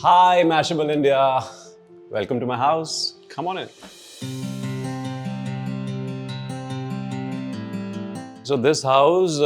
Hi, Mashable India. Welcome to my house. Come on in. So this house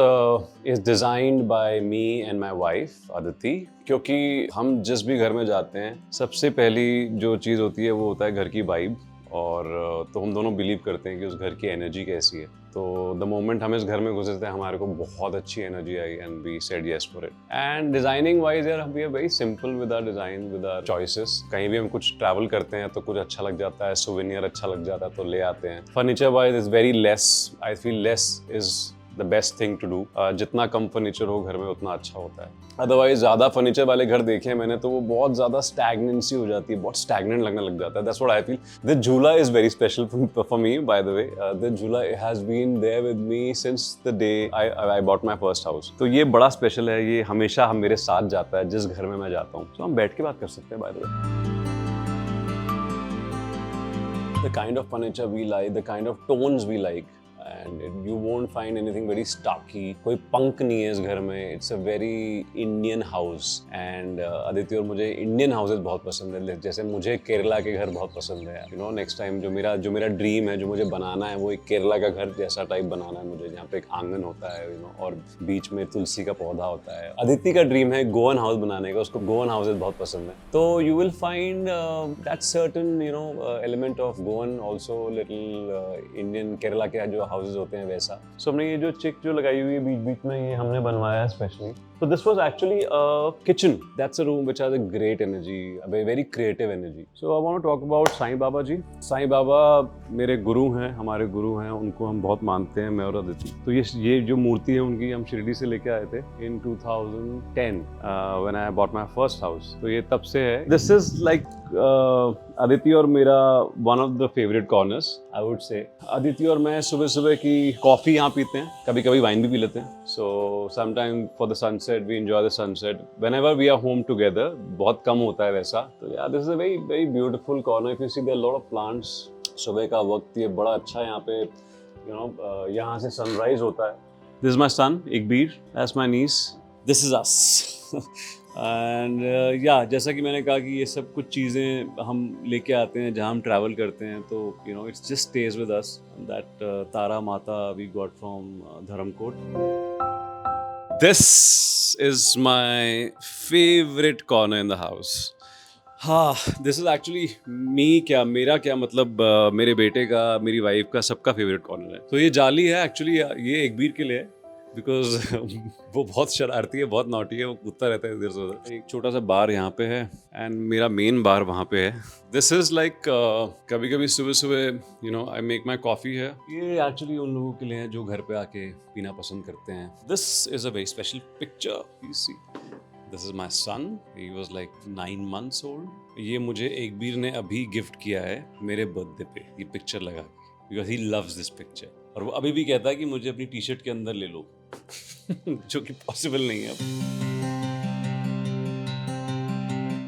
is designed by me and my wife Aditi. क्योंकि हम जिस भी घर में जाते हैं सबसे पहली जो चीज़ होती है वो होता है घर की वाइब और तो हम दोनों बिलीव करते हैं कि उस घर की एनर्जी कैसी है. तो द मोमेंट हम इस घर में घुसे थे हमारे को बहुत अच्छी एनर्जी आई and we said yes for it. And designing wise यार we are very simple with our design with our choices. कहीं भी हम कुछ ट्रैवल करते हैं तो कुछ अच्छा लग जाता है, सोवेनियर अच्छा लग जाता है तो ले आते हैं. Furniture wise is very less. I feel less is the best thing to do. जितना कम फर्नीचर हो घर में उतना अच्छा होता है. अदरवाइज ज़्यादा फर्नीचर वाले घर देखे हैं मैंने तो वो बहुत ज़्यादा स्टैग्नेंसी हो जाती है, बहुत स्टैग्नेंट लगने लग जाता है. That's what I feel. The jhula is very special for me by the way. The jhula has been there with me since the day I bought my first house. तो ये बड़ा स्पेशल है. ये हमेशा हम मेरे साथ जाता है जिस घर में मैं जाता हूँ. तो हम बैठ के बात कर सकते हैं bye the way. The kind of furniture we like, the kind of tones we like, and you won't find anything very stocky. कोई पंक नहीं है इस घर में. It's a very Indian house and Aditya और मुझे Indian houses बहुत पसंद है. जैसे मुझे केरला के घर बहुत पसंद है. You know, next time जो मेरा ड्रीम है जो मुझे बनाना है वो एक केरला का घर जैसा टाइप बनाना है मुझे, जहाँ पे एक आंगन होता है you know, और बीच में तुलसी का पौधा होता है. आदित्य का ड्रीम है गोवन हाउस बनाने का. उसको गोवन हाउसेज बहुत पसंद है. तो you will find that certain element of Goan also little Indian Kerala के जो हाउसेज होते हैं वैसा. सो हमने ये जो चिक जो लगाई हुई है बीच बीच में ये हमने बनवाया है specially. So this was actually a kitchen. That's a room which has a great energy, a very creative energy. So I want to talk about Sai Baba ji. Sai Baba मेरे गुरु हैं, हमारे गुरु हैं. उनको हम बहुत मानते हैं मैं और अदिति. तो ये जो मूर्ति है उनकी हम शिरडी से लेके आए थे in 2010 when I bought my first house. तो ये तब से है. This is like अदिति और मेरा one of the favorite corners I would say. Aditi और मैं सुबह सुबह की कॉफ़ी यहाँ पीते हैं, कभी कभी वाइन भी पी लेते हैं. So sometime for the sunset we enjoy the sunset whenever we are home together. बहुत कम होता है वैसा. तो yeah, this is a very beautiful corner. If you see there are a lot of plants. सुबह का वक्त ये बड़ा अच्छा है यहाँ पे. यहाँ से सनराइज होता है. This is my son Igbir. That's my niece. This is us. And जैसा कि मैंने कहा कि ये सब कुछ चीज़ें हम लेके आते हैं जहाँ हम ट्रैवल करते हैं. तो it's just stays with us. That Tara Mata we got from Dharamkot. This is my favourite corner in the house. हाँ, दिस इज एक्चुअली मेरा क्या मतलब मेरे बेटे का, मेरी वाइफ का, सबका फेवरेट कॉर्नर है. तो ये जाली है एक्चुअली, ये एकबीर के लिए है बिकॉज वो बहुत शरारती है, बहुत नॉटी है. वो कूदता रहता है इधर से उधर. एक छोटा सा बार यहाँ पे है एंड मेरा मेन बार वहाँ पे है. दिस इज लाइक कभी कभी सुबह सुबह आई मेक माई कॉफ़ी है. ये एक्चुअली उन लोगों के लिए है जो घर पे आके पीना पसंद करते हैं. This is a very special picture. You see, this is my son. He was like 9 months old. ये मुझे एकबीर ने अभी गिफ्ट किया है मेरे बर्थडे पे, ये पिक्चर लगा के, because he loves this picture. और वो अभी भी कहता है कि मुझे अपनी टी शर्ट के अंदर ले लो. जो कि पॉसिबल नहीं है अब.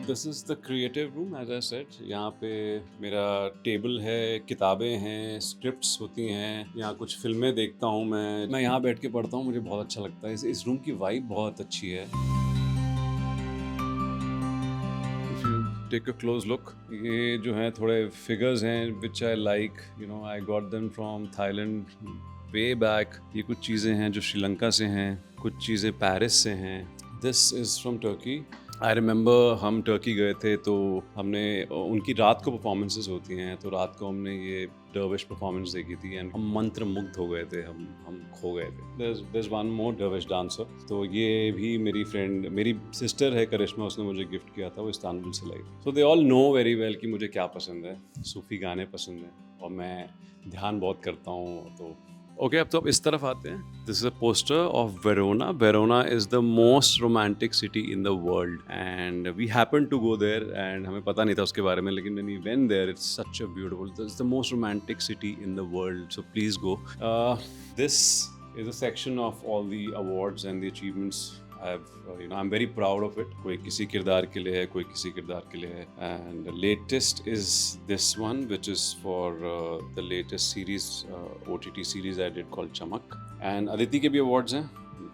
This is the creative room as I said. यहाँ पे मेरा टेबल है, किताबें हैं, स्क्रिप्ट्स होती हैं. यहाँ कुछ फिल्में देखता हूँ मैं यहाँ बैठ के पढ़ता हूँ. मुझे बहुत अच्छा लगता है. इस रूम की वाइब बहुत अच्छी है. Take a close look. ये जो हैं थोड़े figures हैं which I like. I got them from Thailand way back. ये कुछ चीज़ें हैं जो श्रीलंका से हैं, कुछ चीज़ें पेरिस से हैं. This is from Turkey. I remember हम टर्की गए थे तो हमने उनकी रात को परफॉर्मेंसेस होती हैं. तो रात को हमने ये डर्विश परफॉर्मेंस देखी थी एंड हम मंत्र मुग्ध हो गए थे. हम खो गए थे. there's one more डर्विश dancer. तो ये भी मेरी फ्रेंड, मेरी सिस्टर है करिश्मा, उसने मुझे गिफ्ट किया था. वो इस्तांबुल से लाई. So they all know very well कि मुझे क्या पसंद है. सूफी गाने पसंद हैं और मैं ध्यान बहुत करता हूँ. तो ओके, अब तो इस तरफ आते हैं. This is a poster of Verona. Verona is the most romantic city in the world and we happen to go there and हमें पता नहीं था उसके बारे में, लेकिन when we went there it's such a beautiful, it's the most romantic city in the world. So please go. This is a section of all the awards and the achievements. I'm very proud of it. कोई किसी किरदार के लिए है, कोई किसी किरदार के लिए है. And the latest is this one, which is for the latest series, OTT series I did called Chamak. And Aditi के भी awards हैं.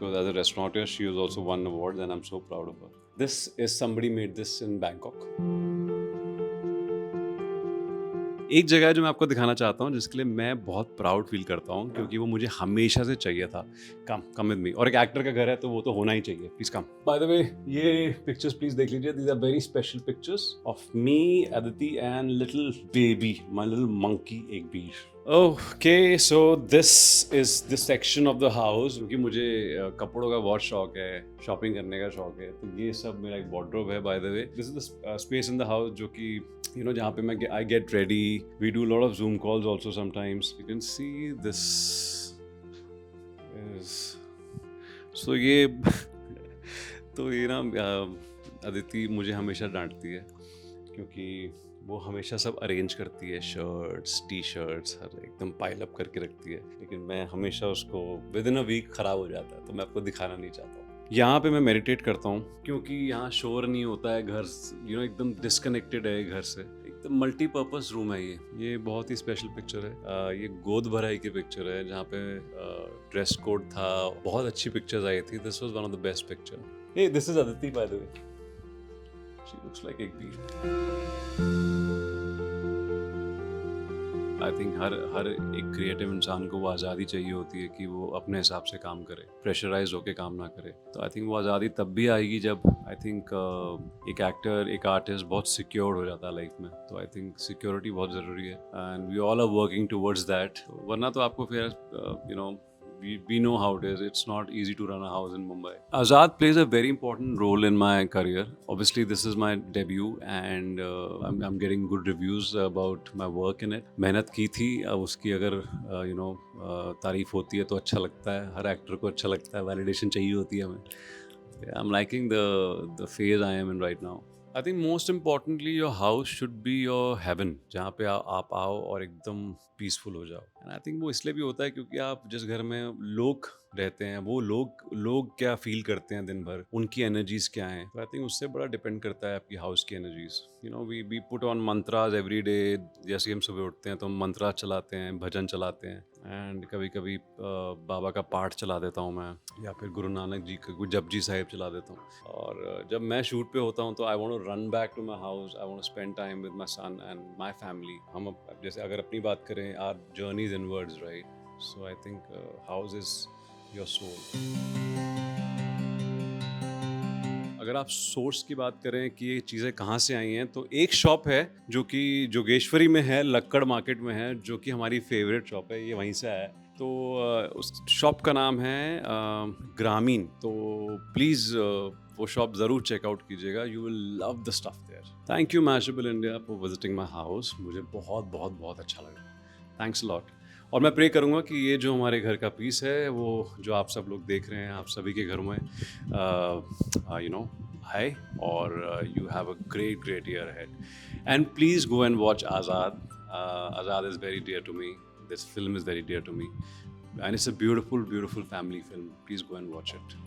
because as a restaurateur, she has also won awards, and I'm so proud of her. This is somebody made this in Bangkok. एक जगह है जो मैं आपको दिखाना चाहता हूँ जिसके लिए मैं बहुत प्राउड फील करता हूँ क्योंकि वो मुझे हमेशा से चाहिए था. Come with me. और एक एक्टर का घर है तो वो तो होना ही चाहिए. Please come. By the way, ये पिक्चर्स प्लीज देख लीजिए. These are very special pictures of me, Aditi and little baby, my little monkey एक bear. Okay, so this is the section of the house क्योंकि मुझे कपड़ों का बहुत शौक है, शॉपिंग करने का शौक है. तो ये सब मेरा एक वार्डरोब है. By the way, this is the space in the house जो कि जहाँ पे मैं I get ready. We do lot of Zoom calls also sometimes. You can see this is so ये तो ये ना अदिति मुझे हमेशा डांटती है क्योंकि वो हमेशा सब अरेंज करती है. शर्ट्स, टी शर्ट्स हर एकदम पाइल अप करके रखती है. लेकिन मैं हमेशा उसको विद इन अ वीक ख़राब हो जाता है. तो मैं आपको दिखाना नहीं चाहता हूँ. यहाँ पे मैं मेडिटेट करता हूँ क्योंकि यहाँ शोर नहीं होता है. घर एकदम डिस्कनेक्टेड है घर से. एकदम मल्टीपर्पज़ रूम है ये बहुत ही स्पेशल पिक्चर है. ये गोद भराई की पिक्चर है जहाँ पे ड्रेस कोड था. बहुत अच्छी पिक्चर्स आई थी. This was one of the best picture. Hey, this is Aditi by the way. She looks like एक बीर. आई थिंक हर एक क्रिएटिव इंसान को वो आज़ादी चाहिए होती है कि वो अपने हिसाब से काम करे, प्रेशराइज होके काम ना करे. तो आई थिंक वो आज़ादी तब भी आएगी जब आई थिंक एक एक्टर, एक आर्टिस्ट बहुत सिक्योर हो जाता है लाइफ में. तो आई थिंक सिक्योरिटी बहुत ज़रूरी है and we all are working towards that. वरना तो आपको फिर we know how it is. It's not easy to run a house in Mumbai. Azad plays a very important role in my career. Obviously, this is my debut and I'm getting good reviews about my work in it. मेहनत की थी. अब उसकी अगर तारीफ होती है तो अच्छा लगता है. हर एक्टर को अच्छा लगता है. वैलिडेशन चाहिए होती है हमें. I'm liking the phase I am in right now. I think most importantly your house should be your heaven. जहाँ पे आप आओ और एकदम पीसफुल हो जाओ. And I think वो इसलिए भी होता है क्योंकि आप जिस घर में लोग रहते हैं वो लोग क्या फील करते हैं दिन भर, उनकी एनर्जीज क्या हैं. तो आई थिंक उससे बड़ा डिपेंड करता है आपकी हाउस की energies. We put on mantras every day. जैसे हम सुबह उठते हैं तो हम मंत्रा चलाते हैं, भजन चलाते हैं एंड कभी कभी बाबा का पाठ चला देता हूँ मैं, या फिर गुरु नानक जी का जपजी साहिब चला देता हूँ. और जब मैं शूट पे होता हूँ तो I want to run back to my house. I want to spend time with my son and my family. हम जैसे अगर अपनी बात करें, our journeys inwards, right? So I think house is your soul. अगर आप सोर्स की बात करें कि ये चीज़ें कहाँ से आई हैं, तो एक शॉप है जो कि जोगेश्वरी में है, लक्कड़ मार्केट में है, जो कि हमारी फेवरेट शॉप है. ये वहीं से आया है. तो उस शॉप का नाम है ग्रामीण. तो प्लीज़ वो शॉप ज़रूर चेकआउट कीजिएगा. You will love the stuff there. Thank you Mashable India for visiting my house. मुझे बहुत बहुत बहुत अच्छा लगा. Thanks a lot. और मैं प्रे करूँगा कि ये जो हमारे घर का पीस है, वो जो आप सब लोग देख रहे हैं, आप सभी के घर में आए और you have a great year ahead. And please go and watch Azad. Azad is very dear to me. This film is very dear to me. And it's a beautiful family film. Please go and watch it.